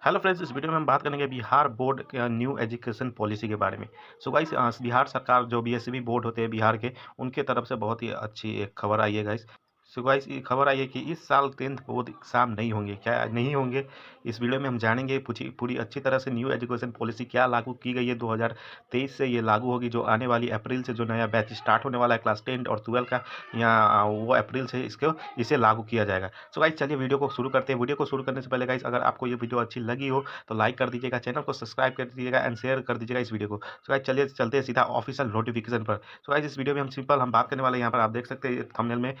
Hello friends, इस video में हम बात करेंगे बिहार बोर्ड के न्यू एजुकेशन पॉलिसी के बारे में। सो गाइस, बिहार सरकार जो बीएसबी बोर्ड होते हैं बिहार के, उनके तरफ से बहुत ही अच्छी एक खबर आई है गाइस। सो गाइस, ये खबर आई है कि इस साल 10th बोर्ड एग्जाम नहीं होंगे। क्या नहीं होंगे? इस वीडियो में हम जानेंगे पूरी पूरी अच्छी तरह से न्यू एजुकेशन पॉलिसी क्या लागू की गई है। 2023 से ये लागू होगी, जो आने वाली अप्रैल से जो नया बैच स्टार्ट होने वाला है क्लास 10 और 12 का, या वो अप्रैल से इसे लागू किया जाएगा। सो गाइस, चलिए वीडियो को शुरू करते हैं। वीडियो को शुरू करने से पहले गाइस, अगर आपको ये वीडियो अच्छी लगी हो तो लाइक कर दीजिएगा, चैनल को सब्सक्राइब कर दीजिएगा एंड शेयर कर दीजिएगा इस वीडियो को। सो गाइस, चलिए चलते हैं सीधा ऑफिशियल नोटिफिकेशन पर। सो गाइस, इस वीडियो में हम बात करने वाले हैं, यहाँ पर आप देख सकते हैं थंबनेल में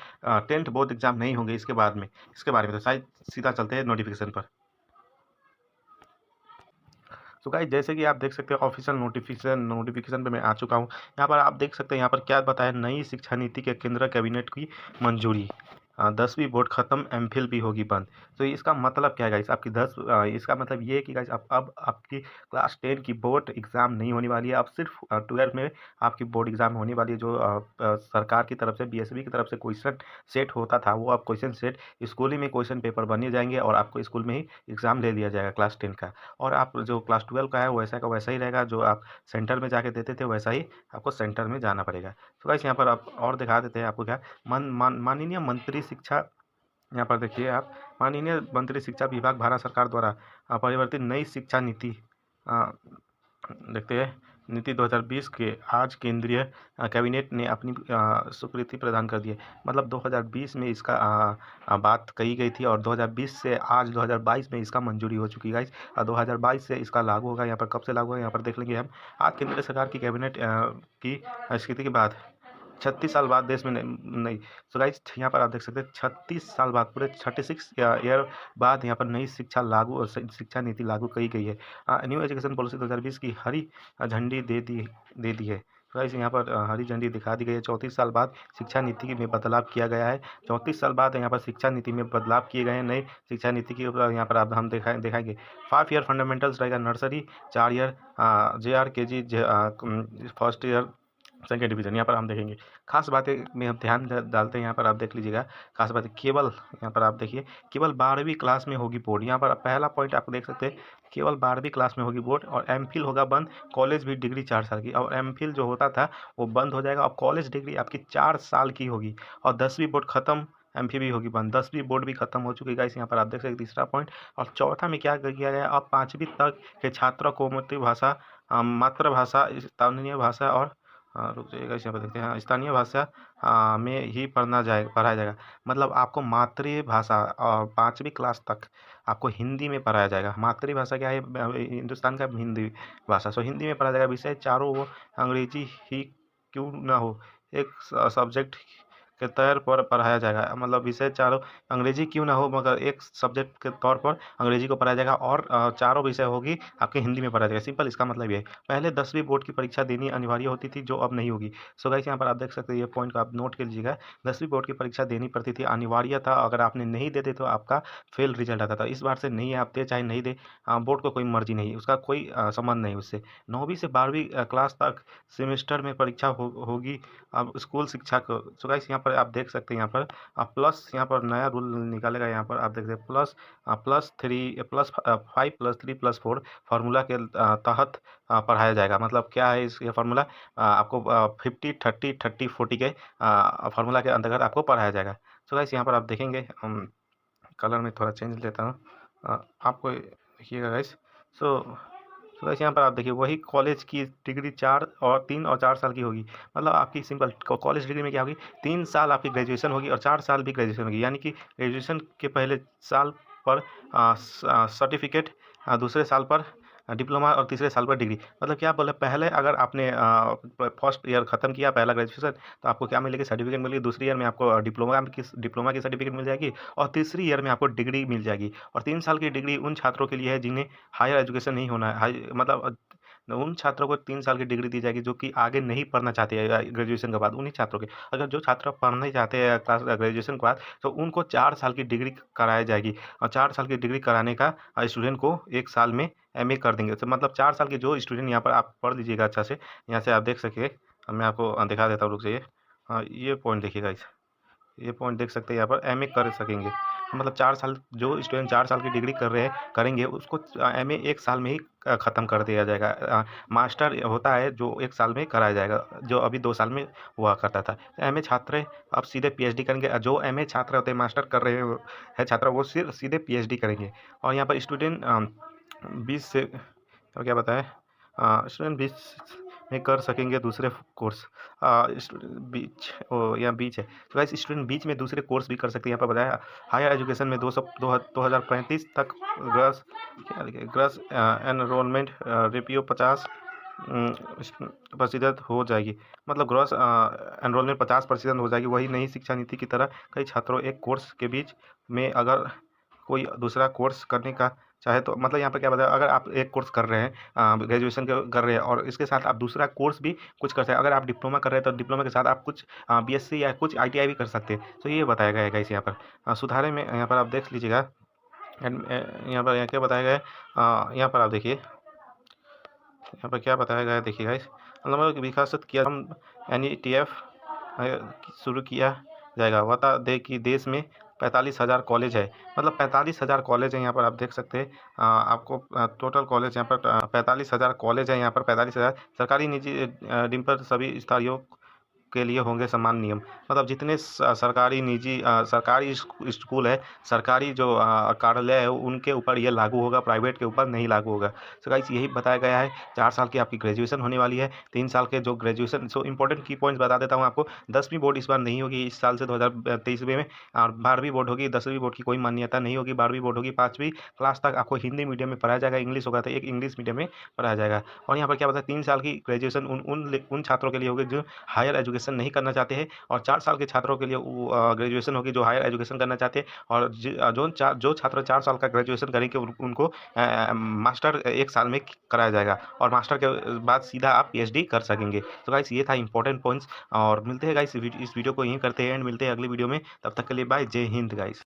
10th बोर्ड एग्जाम नहीं होंगे इसके बाद में, इसके बारे में। तो शायद सीधा चलते हैं नोटिफिकेशन पर। तो गाइस, जैसे कि आप देख सकते हैं ऑफिशियल नोटिफिकेशन पे मैं आ चुका हूँ। यहाँ पर आप देख सकते हैं यहाँ पर क्या बताया, नई शिक्षा नीति के केंद्र कैबिनेट की मंजूरी। 10वीं बोर्ड खत्म, एमफिल भी होगी बंद। तो इसका मतलब क्या है गाइस? आपकी इसका मतलब ये है कि गाइस अब आपकी क्लास 10 की बोर्ड एग्जाम नहीं होने वाली है। अब सिर्फ 12 में आपकी बोर्ड एग्जाम होने वाली है। जो सरकार की तरफ से, बीएसबी की तरफ से क्वेश्चन सेट होता था, वो अब क्वेश्चन सेट स्कूल ही में क्वेश्चन पेपर बने जाएंगे और आपको स्कूल में ही एग्जाम ले लिया जाएगा क्लास 10 का। और आप जो क्लास 12 का है वैसा का वैसा ही रहेगा, जो आप सेंटर में जाके देते थे वैसा ही आपको सेंटर में जाना पड़ेगा। तो गाइस, यहाँ पर आप और दिखा देते हैं आपको क्या, माननीय मंत्री शिक्षा, यहाँ पर देखिए आप, माननीय मंत्री शिक्षा विभाग भारत सरकार द्वारा परिवर्तित नई शिक्षा नीति देखते हैं, नीति 2020 के आज केंद्रीय कैबिनेट ने अपनी स्वीकृति प्रदान कर दी है। मतलब 2020 में इसका बात कही गई थी और 2020 से आज 2022 में इसका मंजूरी हो चुकी है गाइस। 2022 से इसका लागू होगा। यहाँ पर कब से लागू होगा यहाँ पर देख लेंगे हम। आज केंद्र सरकार की कैबिनेट की स्वीकृति के बाद 36 साल बाद देश में नई, सो गाइस यहाँ पर आप देख सकते हैं 36 साल बाद, पूरे 36 ईयर बाद यहाँ पर नई शिक्षा लागू और शिक्षा नीति लागू की गई है। न्यू एजुकेशन पॉलिसी 2020 की हरी झंडी दे दी है। तो गाइस, यहाँ पर हरी झंडी दिखा दी गई है। 34 साल बाद शिक्षा नीति में बदलाव किया गया है। 34 साल बाद यहाँ पर शिक्षा नीति में बदलाव किए गए हैं। नई शिक्षा नीति के ऊपर यहाँ पर आप हम दिखाएंगे 5 ईयर फंडामेंटल्स रहेगा, nursery 4 year, JRKG first year second division, यहाँ पर हम देखेंगे। खास बातें में हम ध्यान डालते हैं, यहाँ पर आप देख लीजिएगा। खास बातें केवल यहाँ पर आप देखिए, केवल 12वीं क्लास में होगी बोर्ड। यहाँ पर पहला पॉइंट आप देख सकते हैं, केवल 12वीं क्लास में होगी बोर्ड। और एमफिल होगा बंद। कॉलेज भी डिग्री 4 साल की, और एमफिल जो होता था वो बंद हो जाएगा। और कॉलेज डिग्री आपकी 4 साल की होगी। और 10वीं बोर्ड खत्म, एमफिल भी होगी बंद। 10वीं बोर्ड भी खत्म हो चुकी है गाइस, यहाँ पर आप देख सकते हैं तीसरा पॉइंट। और चौथा में क्या किया गया, अब 5वीं तक के छात्रों को मातृभाषा, मातृभाषा, स्थानीय भाषा और रुक जाइएगा, इस यहाँ पर देखते हैं। हाँ, स्थानीय भाषा में ही पढ़ाया जाएगा। मतलब आपको मातृभाषा और 5वीं क्लास तक आपको हिंदी में पढ़ाया जाएगा। मातृभाषा क्या है? हिंदुस्तान का हिंदी भाषा। सो हिंदी में पढ़ाया जाएगा। विषय चारों वो अंग्रेजी ही क्यों ना हो, एक सब्जेक्ट के तौर पर पढ़ाया जाएगा। मतलब विषय चारों अंग्रेजी क्यों ना हो, मगर एक सब्जेक्ट के तौर पर अंग्रेजी को पढ़ाया जाएगा और चारों विषय होगी आपके हिंदी में पढ़ाया जाएगा। सिंपल इसका मतलब ये है। पहले 10वीं बोर्ड की परीक्षा देनी अनिवार्य होती थी, जो अब नहीं होगी। सो गाइस, यहाँ पर आप देख सकते हैं, ये पॉइंट को आप नोट कर लीजिएगा। 10वीं बोर्ड की परीक्षा देनी पड़ती थी, अनिवार्य था। अगर आपने नहीं देते तो आपका फेल रिजल्ट आता था। इस बार से नहीं, आप दे चाहे नहीं दे, बोर्ड को कोई मर्जी नहीं, उसका कोई संबंध नहीं उससे। 9वीं से 12वीं क्लास तक सेमेस्टर में परीक्षा होगी अब स्कूल शिक्षा को। सो गाइस, यहाँ पर आप देख सकते हैं, यहाँ पर प्लस, यहाँ पर नया रूल निकालेगा। यहाँ पर आप देख सकते हैं +5+3+4 फार्मूला के तहत पढ़ाया जाएगा। मतलब क्या है ये फार्मूला? आपको 50-30-30-40 के फार्मूला के अंतर्गत आपको पढ़ाया जाएगा। सो गाइस, यहाँ पर आप देखेंगे, कलर में थोड़ा चेंज लेता हूँ, आपको देखिएगा गाइस। सो गाइस, यहाँ पर आप देखिए, वही कॉलेज की डिग्री 3 और 4 साल की होगी। मतलब आपकी सिंपल कॉलेज डिग्री में क्या होगी, 3 साल आपकी ग्रेजुएशन होगी और 4 साल भी ग्रेजुएशन होगी। यानी कि ग्रेजुएशन के पहले साल पर सर्टिफिकेट, दूसरे साल पर डिप्लोमा और तीसरे साल पर डिग्री। मतलब क्या बोले, पहले अगर आपने फर्स्ट ईयर ख़त्म किया, पहला ग्रेजुएशन, तो आपको क्या मिलेगी, सर्टिफिकेट मिलेगी। दूसरी ईयर में आपको डिप्लोमा की सर्टिफिकेट मिल जाएगी। और तीसरी ईयर में आपको डिग्री मिल जाएगी। और 3 साल की डिग्री उन छात्रों के लिए है जिन्हें हायर एजुकेशन नहीं होना है। मतलब उन छात्रों को 3 साल की डिग्री दी जाएगी जो कि आगे नहीं पढ़ना चाहते हैं ग्रेजुएशन के बाद, उन्हीं छात्रों के। अगर जो छात्र पढ़ना ही चाहते हैं ग्रेजुएशन के बाद, तो उनको 4 साल की डिग्री कराई जाएगी। और 4 साल की डिग्री कराने का स्टूडेंट को 1 साल में एमए कर देंगे। तो मतलब 4 साल के जो स्टूडेंट, यहाँ पर आप पढ़ लीजिएगा अच्छा से, यहाँ से आप देख सकिए। मैं आपको दिखा देता हूँ, रुक जाइए। हाँ, ये पॉइंट देखिएगा, ये पॉइंट देख सकते हैं, यहाँ पर एमए कर सकेंगे। मतलब 4 साल, जो स्टूडेंट 4 साल की डिग्री कर रहे हैं करेंगे उसको एमए 1 साल में ही ख़त्म कर दिया जाएगा। मास्टर होता है जो 1 साल में कराया जाएगा, जो अभी 2 साल में हुआ करता था। एमए छात्र अब सीधे पीएचडी करेंगे, जो एमए छात्र होते हैं मास्टर कर रहे हैं छात्र वो सिर्फ सीधे पीएचडी करेंगे। और यहाँ पर स्टूडेंट 20 से और क्या बताएं, स्टूडेंट 20 में कर सकेंगे दूसरे कोर्स। बीच या बीच है तो गाइस स्टूडेंट बीच में दूसरे कोर्स भी कर सकते हैं। यहाँ पर बताया हायर एजुकेशन में 2035 तक ग्रस क्या लिखे ग्रस एनरोलमेंट रेपियो 50% हो जाएगी। मतलब ग्रॉस एनरोलमेंट 50% हो जाएगी। वही नई शिक्षा नीति की तरह कई छात्रों एक कोर्स के बीच में अगर कोई दूसरा कोर्स करने का चाहे तो, मतलब यहाँ पर क्या बताया, अगर आप एक कोर्स कर रहे हैं ग्रेजुएशन कर रहे हैं और इसके साथ आप दूसरा कोर्स भी कुछ कर सकते हैं। अगर आप डिप्लोमा कर रहे हैं तो डिप्लोमा के साथ आप कुछ बीएससी या कुछ आईटीआई भी कर सकते हैं। तो ये बताया गया है इस यहाँ पर सुधारे में। यहाँ पर आप देख लीजिएगा यहाँ पर क्या बताया गया है, यहाँ पर आप देखिए यहाँ पर क्या बताया गया है। देखिए गाइस मतलब विकसित किया हम NETF शुरू किया जाएगा। बता दें कि देश में 45,000 कॉलेज है, मतलब 45,000 कॉलेज है। यहाँ पर आप देख सकते हैं आपको टोटल कॉलेज यहाँ पर 45,000 कॉलेज है। यहाँ पर 45,000 सरकारी निजी डिम पर सभी स्तरों के लिए होंगे समान नियम। मतलब जितने सरकारी निजी सरकारी स्कूल है, सरकारी जो कार्यालय है उनके ऊपर ये लागू होगा, प्राइवेट के ऊपर नहीं लागू होगा। सो गाइस यही बताया गया है। 4 साल की आपकी ग्रेजुएशन होने वाली है, 3 साल के जो ग्रेजुएशन। सो इंपॉर्टेंट की पॉइंट्स बता देता हूँ आपको। 10वीं बोर्ड इस बार नहीं होगी इस साल से 2023 में, और 12वीं बोर्ड होगी। 10वीं बोर्ड की कोई मान्यता नहीं होगी। 12वीं बोर्ड होगी। 5वीं क्लास तक आपको हिंदी मीडियम में पढ़ाया जाएगा, इंग्लिश होगा तो एक इंग्लिश मीडियम में पढ़ाया जाएगा। और यहाँ पर क्या बताया 3 साल की ग्रेजुएशन उन छात्रों के लिए होगी जो हायर एजुकेशन नहीं करना चाहते हैं, और 4 साल के छात्रों के लिए ग्रेजुएशन होगी जो हायर एजुकेशन करना चाहते हैं। और जो छात्र 4 साल का ग्रेजुएशन करेंगे उनको मास्टर 1 साल में कराया जाएगा, और मास्टर के बाद सीधा आप पीएचडी कर सकेंगे। तो गाइस ये था इंपॉर्टेंट पॉइंट्स। और मिलते हैं गाइस इस वीडियो को यहीं करते हैं एंड मिलते हैं अगली वीडियो में। तब तक के लिए बाय, जय हिंद गाइस।